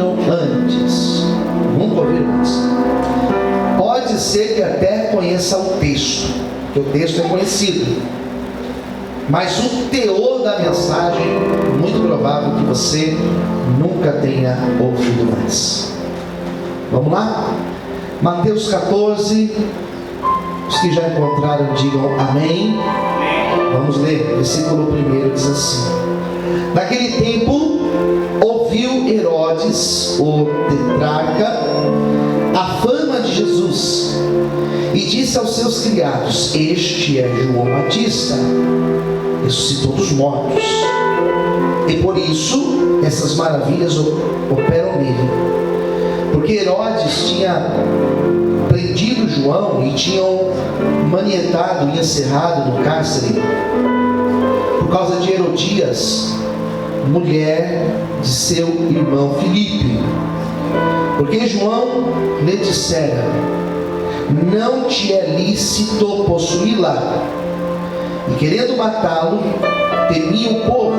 ouviram antes. Nunca ouviram antes. Pode ser que até conheça o texto, porque o texto é conhecido, mas o teor da mensagem, muito provável que você nunca tenha ouvido antes. Vamos lá? Mateus 14. Os que já encontraram, digam amém. Vamos ler, versículo 1 diz assim: naquele tempo, ouviu Herodes, o tetrarca, a fama de Jesus, e disse aos seus criados: este é João Batista, ressuscitou dos mortos, e por isso essas maravilhas operam nele. Porque Herodes tinha prendido João e tinham manietado e encerrado no cárcere por causa de Herodias, mulher de seu irmão Filipe. Porque João lhe dissera: não te é lícito possuí-la. E querendo matá-lo, temia o povo,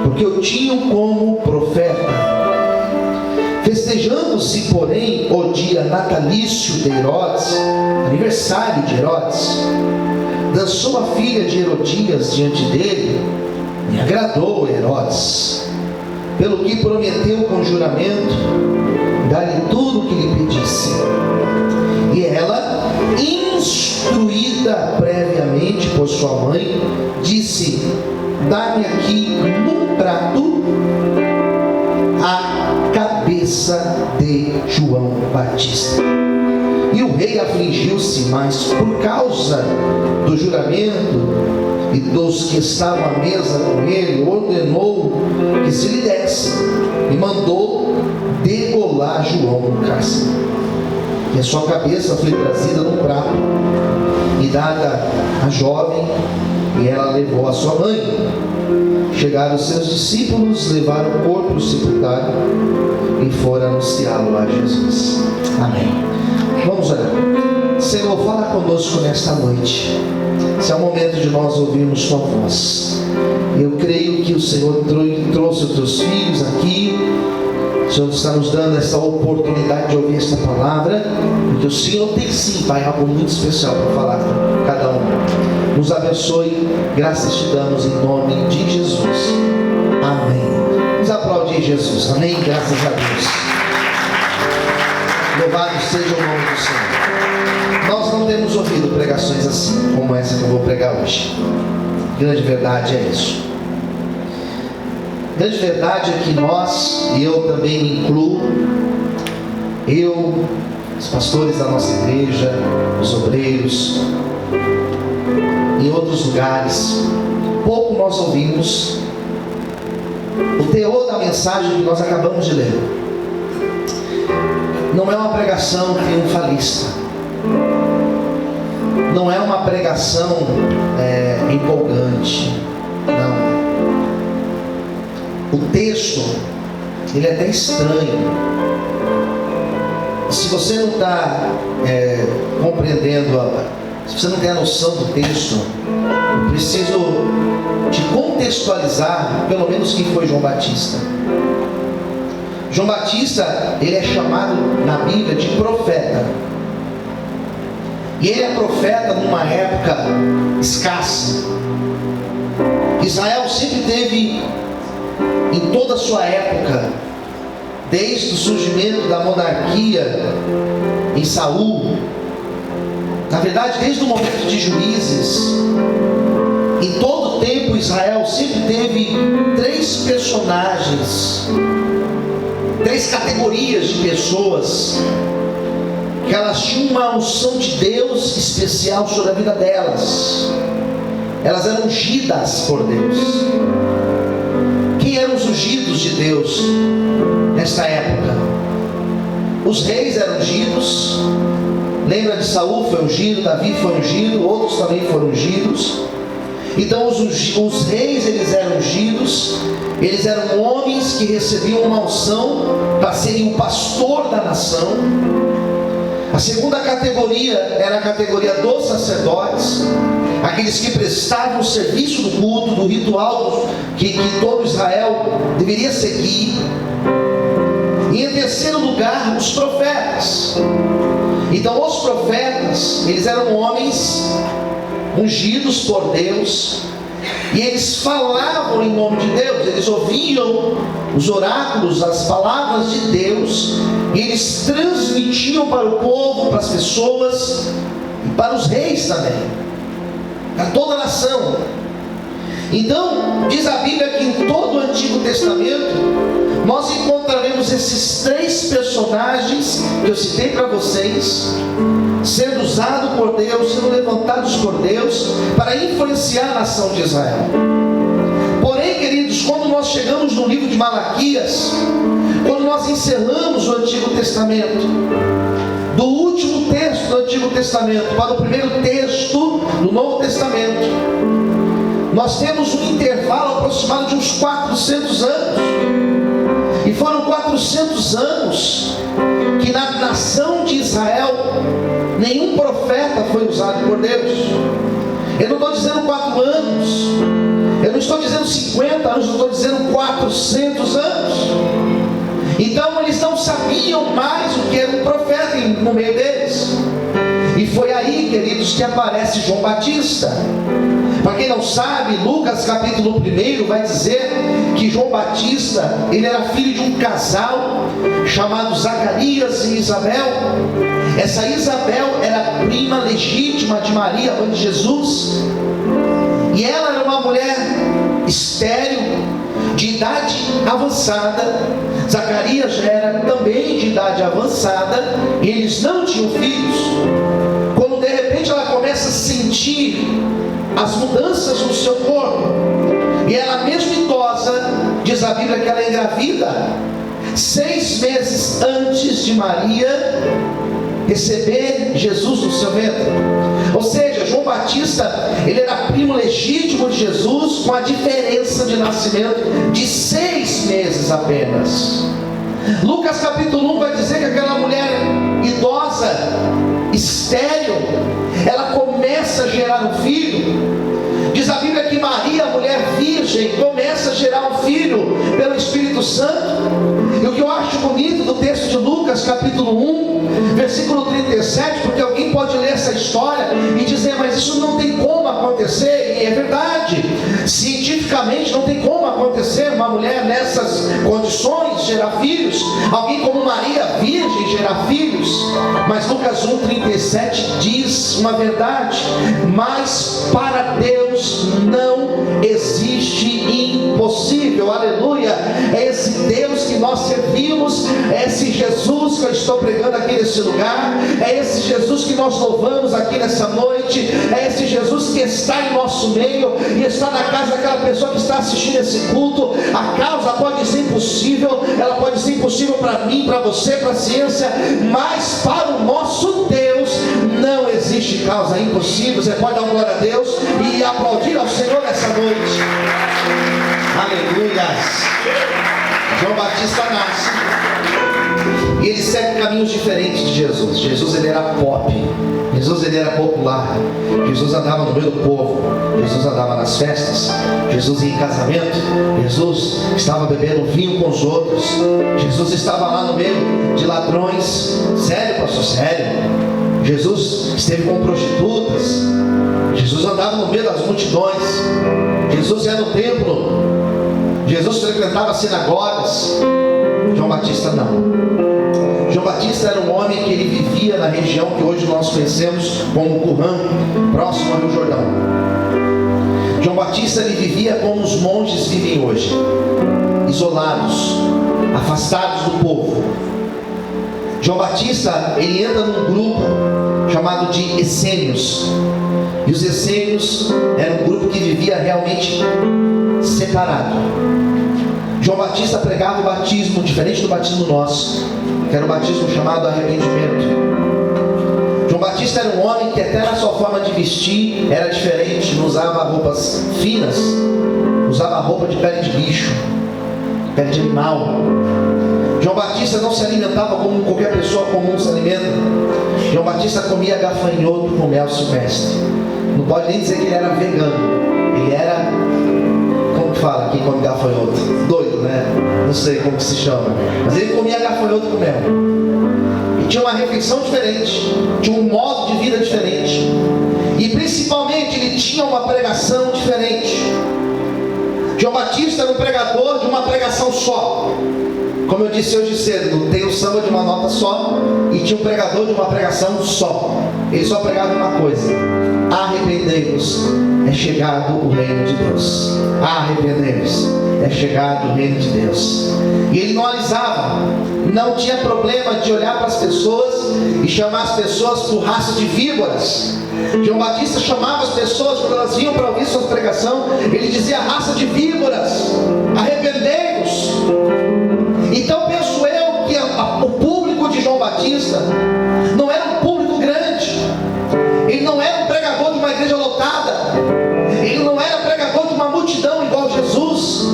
porque o tinham como profeta. Festejando-se, porém, o dia natalício de Herodes, aniversário de Herodes, dançou a filha de Herodias diante dele, e agradou Herodes, pelo que prometeu com juramento dar-lhe tudo o que lhe pedisse. E ela, instruída previamente por sua mãe, disse: dá-me aqui num prato a cabeça de João Batista. E o rei afligiu-se, mas por causa do juramento e dos que estavam à mesa com ele, ordenou que se lhe desse, e mandou degolar João no cárcere. E a sua cabeça foi trazida num prato e dada à jovem, e ela levou a sua mãe. Chegaram os seus discípulos, levaram o corpo, sepultaram e foram anunciá-lo a Jesus. Amém. Vamos orar. Senhor, fala conosco nesta noite. Esse é o momento de nós ouvirmos tua voz. Eu creio que o Senhor trouxe os teus filhos aqui. O Senhor está nos dando essa oportunidade de ouvir esta palavra, porque o Senhor tem sim, Pai, algo muito especial para falar com cada um. Nos abençoe, graças te damos em nome de Jesus. Amém. Vamos aplaudir Jesus. Amém. Graças a Deus. Louvado seja o nome do Senhor. Nós não temos ouvido pregações assim, como essa que eu vou pregar hoje. Grande verdade é isso. Grande verdade é que nós, e eu também me incluo, eu, os pastores da nossa igreja, os obreiros, em outros lugares, pouco nós ouvimos o teor da mensagem que nós acabamos de ler. Não é uma pregação triunfalista, não é uma pregação empolgante, não. O texto, ele é até estranho. Se você não está compreendendo, se você não tem a noção do texto, eu preciso te contextualizar, pelo menos quem foi João Batista. João Batista, ele é chamado na Bíblia de profeta. E ele é profeta numa época escassa. Israel sempre teve, em toda a sua época, desde o surgimento da monarquia em Saul, na verdade desde o momento de Juízes, em todo o tempo Israel sempre teve três personagens, três categorias de pessoas, que elas tinham uma unção de Deus especial sobre a vida delas. Elas eram ungidas por Deus. Quem eram os ungidos de Deus nesta época? Os reis eram ungidos. Lembra de Saul foi ungido, Davi foi ungido, outros também foram ungidos. Então os reis, eles eram ungidos. Eles eram homens que recebiam uma unção para serem o pastor da nação. A segunda categoria era a categoria dos sacerdotes, aqueles que prestavam o serviço do culto, do ritual que todo Israel deveria seguir. E em terceiro lugar, os profetas. Então os profetas, eles eram homens ungidos por Deus, e eles falavam em nome de Deus. Eles ouviam os oráculos, as palavras de Deus, e eles transmitiam para o povo, para as pessoas, e para os reis também, para toda a nação. Então, diz a Bíblia que em todo o Antigo Testamento nós encontraremos esses três personagens que eu citei para vocês, sendo usados por Deus, sendo levantados por Deus para influenciar a nação de Israel. Porém, queridos, quando nós chegamos no livro de Malaquias, quando nós encerramos o Antigo Testamento, do último texto do Antigo Testamento para o primeiro texto do Novo Testamento, nós temos um intervalo aproximado de uns 400 anos. E foram 400 anos que na nação de Israel nenhum profeta foi usado por Deus. Eu não estou dizendo 4 anos, eu não estou dizendo 50 anos, eu estou dizendo 400 anos. Então eles não sabiam mais o que era um profeta no meio deles. E foi aí, queridos, que aparece João Batista. Para quem não sabe, Lucas capítulo 1 vai dizer que João Batista, ele era filho de um casal chamado Zacarias e Isabel. Essa Isabel era prima legítima de Maria, mãe de Jesus, e ela era uma mulher estéril, de idade avançada. Zacarias já era também de idade avançada, e eles não tinham filhos. Quando de repente ela começa a sentir as mudanças no seu corpo, e ela mesmo idosa, diz a Bíblia que ela é engravida 6 meses antes de Maria receber Jesus no seu ventre. Ou seja, João Batista, ele era primo legítimo de Jesus, com a diferença de nascimento de 6 meses apenas. Lucas capítulo 1 vai dizer que aquela mulher idosa, estéril, ela começa a gerar um filho. Diz a Bíblia que Maria, mulher virgem, começa a gerar um filho pelo Espírito Santo. E o que eu acho bonito do texto de Lucas capítulo 1, versículo 37, porque alguém pode ler essa história e dizer, mas isso não tem como acontecer. E é verdade, cientificamente não tem como acontecer uma mulher nessas condições gerar filhos, alguém como Maria virgem gerar filhos. Mas Lucas 1,37 diz uma verdade: mas para Deus não existe impossível. Aleluia! É esse Deus que nós servimos, é esse Jesus que eu estou pregando aqui nesse lugar, é esse Jesus que nós louvamos aqui nessa noite, é esse Jesus que está em nosso meio e está na casa daquela pessoa que está assistindo esse culto. A causa pode ser impossível, ela pode ser impossível para mim, para você, para a ciência, mas para o nosso Deus não existe causa impossível. Você pode dar uma glória a Deus e aplaudir ao Senhor nessa noite. Aleluia! João Batista nasce e ele segue caminhos diferentes de Jesus. Jesus, ele era pop, Jesus, ele era popular, Jesus andava no meio do povo, Jesus andava nas festas, Jesus ia em casamento, Jesus estava bebendo vinho com os outros, Jesus estava lá no meio de ladrões. Sério, pastor, sério. Jesus esteve com prostitutas, Jesus andava no meio das multidões, Jesus ia no templo, Jesus frequentava sinagogas. João Batista não. João Batista era um homem que ele vivia na região que hoje nós conhecemos como Qumran, próximo ao Rio Jordão. João Batista, ele vivia como os monges vivem hoje, isolados, afastados do povo. João Batista, ele entra num grupo chamado de essênios, e os essênios eram um grupo que vivia realmente separado. João Batista pregava o batismo diferente do batismo nosso, que era o batismo chamado arrependimento. João Batista era um homem que até na sua forma de vestir era diferente, não usava roupas finas, usava roupa de pele de bicho, pele de animal. João Batista não se alimentava como qualquer pessoa comum se alimenta. João Batista comia gafanhoto com mel silvestre. Não pode nem dizer que ele era vegano, ele era fala quem come gafanhoto? Doido, né? Não sei como que se chama. Mas ele comia gafanhoto mesmo. E tinha uma refeição diferente, tinha um modo de vida diferente. E principalmente ele tinha uma pregação diferente. João Batista era um pregador de uma pregação só. Como eu disse hoje cedo, tem o samba de uma nota só e tinha um pregador de uma pregação só. Ele só pregava uma coisa: arrependei-vos, é chegado o reino de Deus. Arrependei-vos, é chegado o reino de Deus. E ele não alisava, não tinha problema de olhar para as pessoas e chamar as pessoas por raça de víboras. João Batista chamava as pessoas, quando elas vinham para ouvir sua pregação, ele dizia: raça de víboras, arrependei-vos. Então penso eu que o público de João Batista não era um público grande. Ele não era um pregador de uma igreja lotada. Ele não era pregador de uma multidão igual Jesus.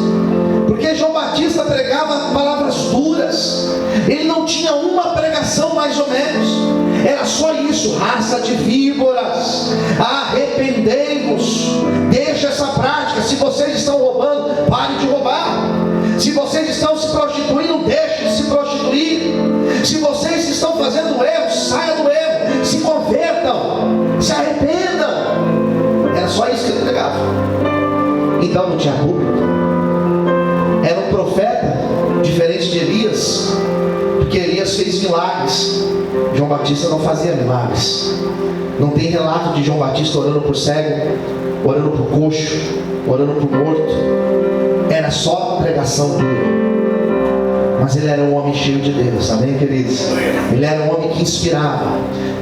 Porque João Batista pregava palavras duras. Ele não tinha uma pregação mais ou menos. Era só isso: raça de víboras, arrependei-vos. Deixa essa prática. Se vocês estão roubando, pare de roubar. Se vocês estão se prostituindo, deixe de se prostituir. Se vocês estão fazendo erro, saia do erro. Se convertam, se arrependam. Era só isso que ele pregava. Então não tinha público. Era um profeta diferente de Elias, porque Elias fez milagres. João Batista não fazia milagres. Não tem relato de João Batista orando por cego, orando por coxo, orando por morto. Era só pregação dura. Mas ele era um homem cheio de Deus, amém, queridos? Ele era um homem que inspirava.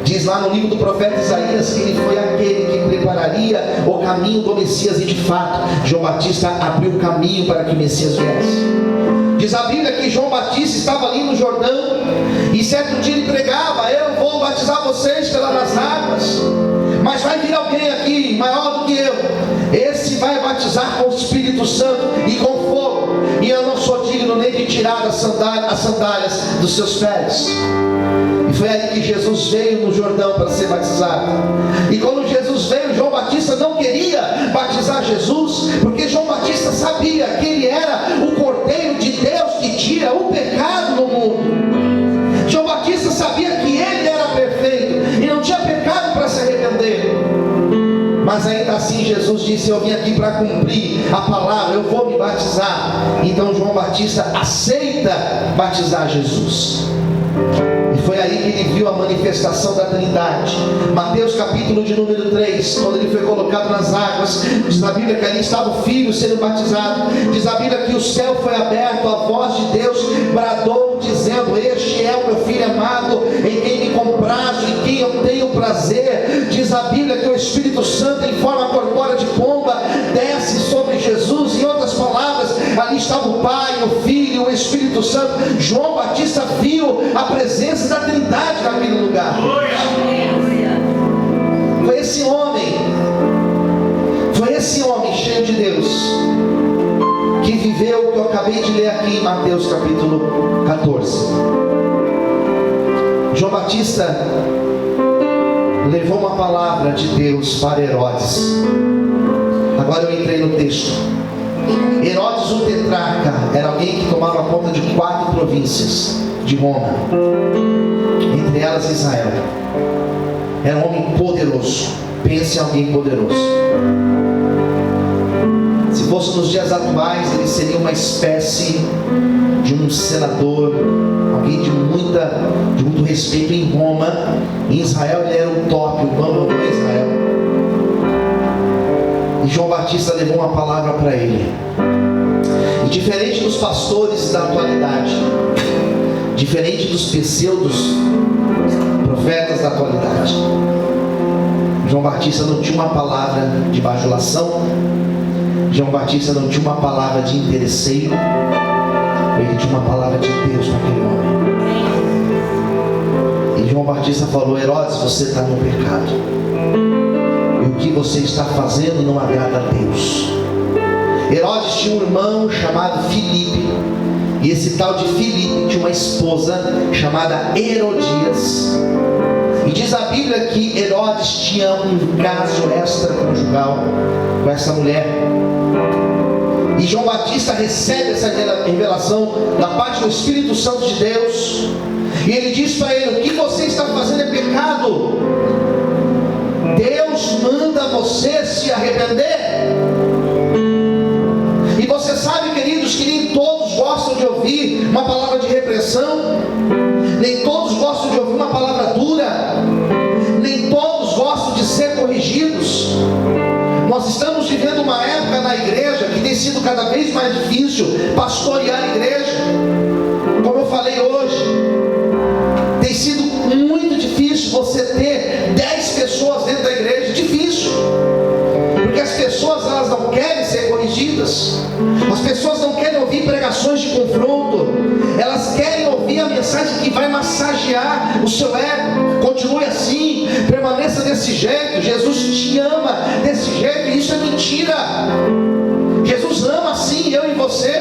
Diz lá no livro do profeta Isaías que ele foi aquele que prepararia o caminho do Messias. E de fato, João Batista abriu o caminho para que o Messias viesse. Diz a Bíblia que João Batista estava ali no Jordão, e certo dia ele pregava: eu vou batizar vocês pelas águas, mas vai vir alguém aqui maior do que eu. Esse vai batizar com o Espírito Santo e com fogo, e eu não sou digno nem de tirar as sandálias dos seus pés. E foi aí que Jesus veio no Jordão para ser batizado. E quando Jesus veio, João Batista não queria batizar Jesus, porque João Batista sabia que ele era o Cordeiro de Deus que tira o pecado no mundo. João Batista sabia que ele era perfeito e não tinha pecado para se arrepender. Mas ainda assim Jesus disse: eu vim aqui para cumprir a palavra, eu vou me batizar. Então João Batista aceita batizar Jesus. E foi aí que ele viu a manifestação da Trindade. Mateus capítulo de número 3, quando ele foi colocado nas águas, diz a Bíblia que ali estava o Filho sendo batizado. Diz a Bíblia que o céu foi aberto, a voz de Deus bradou dizendo: este é o meu Filho amado, em quem me comprazo, em quem eu tenho prazer. Diz a Bíblia que o Espírito Santo em forma corpórea de pomba desce sobre Jesus. Em outras palavras, ali estava o Pai, o Filho e o Espírito Santo. João Batista viu a presença da Trindade naquele lugar. Foi esse homem cheio de Deus que viveu o que eu acabei de ler aqui em Mateus capítulo 14. João Batista levou uma palavra de Deus para Herodes. Agora eu entrei no texto. Herodes o tetrarca era alguém que tomava conta de 4 províncias de Roma, entre elas Israel. Era um homem poderoso. Pense em alguém poderoso. Se fosse nos dias atuais, ele seria uma espécie de um senador, alguém de muito respeito em Roma. Em Israel ele era o top, o bambambam de Israel. E João Batista levou uma palavra para ele. E diferente dos pastores da atualidade, diferente dos pseudos profetas da atualidade, João Batista não tinha uma palavra de bajulação. João Batista não tinha uma palavra de interesseiro. Ele tinha uma palavra de Deus para aquele homem. E João Batista falou: Herodes, você está no pecado, e o que você está fazendo não agrada a Deus. Herodes tinha um irmão chamado Filipe, e esse tal de Filipe tinha uma esposa chamada Herodias. E diz a Bíblia que Herodes tinha um caso extraconjugal com essa mulher. E João Batista recebe essa revelação da parte do Espírito Santo de Deus. E ele diz para ele: o que você está fazendo é pecado. Deus manda você se arrepender. E você sabe, queridos, que nem todos gostam de ouvir uma palavra de repreensão. Nem todos gostam de ouvir uma palavra dura. Nem todos gostam de ser corrigidos. Nós estamos vivendo uma época na igreja que tem sido cada vez mais difícil pastorear a igreja. Como eu falei hoje, tem sido muito difícil você ter 10 pessoas dentro da igreja. Difícil, porque as pessoas, elas não querem ser corrigidas. As pessoas não querem ouvir pregações de confronto. Elas querem ouvir a mensagem que vai massagear o seu ego. Continue assim, permaneça desse jeito. Jesus te ama desse jeito, e isso é mentira. Jesus ama sim eu e você,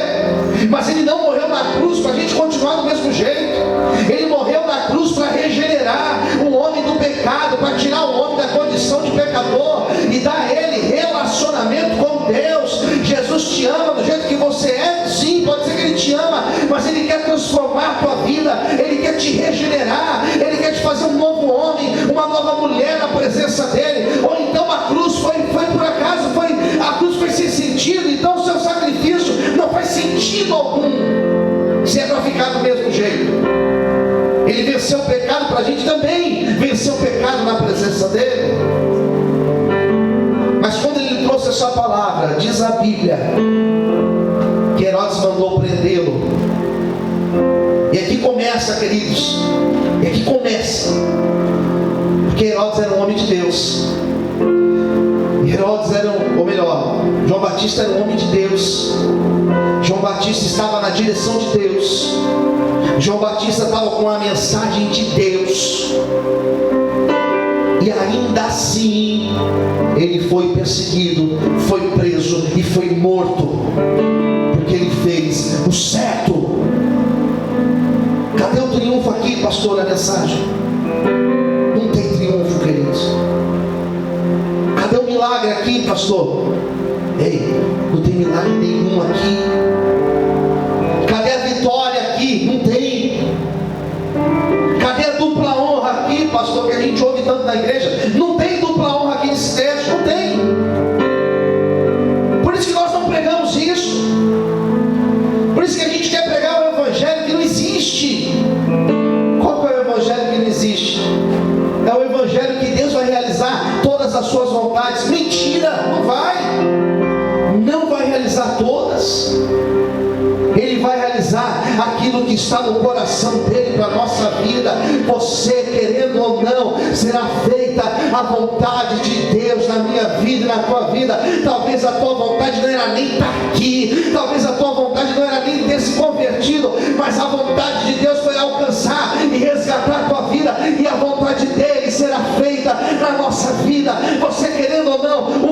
mas Ele não morreu na cruz para a gente continuar do mesmo jeito. Ele morreu na cruz para regenerar o homem do pecado, para tirar o homem da condição de pecador e dar a ele relacionamento com Deus. Jesus te ama do jeito que você é, sim, pode ser que Ele te ama, mas Ele quer transformar a tua vida, Ele quer te regenerar, Ele quer te fazer um novo homem, uma nova mulher na presença dEle. Ou então a cruz foi por acaso, a cruz foi sem sentido, então o seu sacrifício não faz sentido algum, se é para ficar do mesmo jeito. Ele venceu o pecado para a gente também vencer o pecado na presença dEle. Mas quando Ele trouxe essa palavra, diz a Bíblia que Herodes mandou prendê-lo. E aqui começa, queridos, e aqui começa, porque Herodes era um homem de Deus. Herodes era, ou melhor, João Batista era um homem de Deus. João Batista estava na direção de Deus. João Batista estava com a mensagem de Deus. E ainda assim, ele foi perseguido, foi preso e foi morto, porque ele fez o certo. Cadê o triunfo aqui, pastor, na mensagem? Não tem triunfo, queridos. Cadê o milagre aqui, pastor? Ei, não tem milagre nenhum aqui. Cadê a vitória aqui? Não tem. Cadê a dupla honra aqui, pastor, que a gente ouve tanto na igreja? Não tem dupla honra aqui nesse texto, não tem. Por isso que nós não pregamos isso. Por isso que a gente quer pregar o evangelho que não existe. Qual que é o evangelho que não existe? É o evangelho que Deus vai realizar todas as suas vontades. Mentira, não vai. Não vai realizar todas. Ele vai realizar aquilo que está no coração dele para a nossa vida. Você, querendo ou não, será feita a vontade de Deus na minha vida e na tua vida. Talvez a tua vontade não era nem estar aqui, talvez a tua vontade não era nem ter se convertido, mas a vontade de Deus foi alcançar e resgatar a tua vida, e a vontade dele será feita na nossa vida. Você, querendo ou não,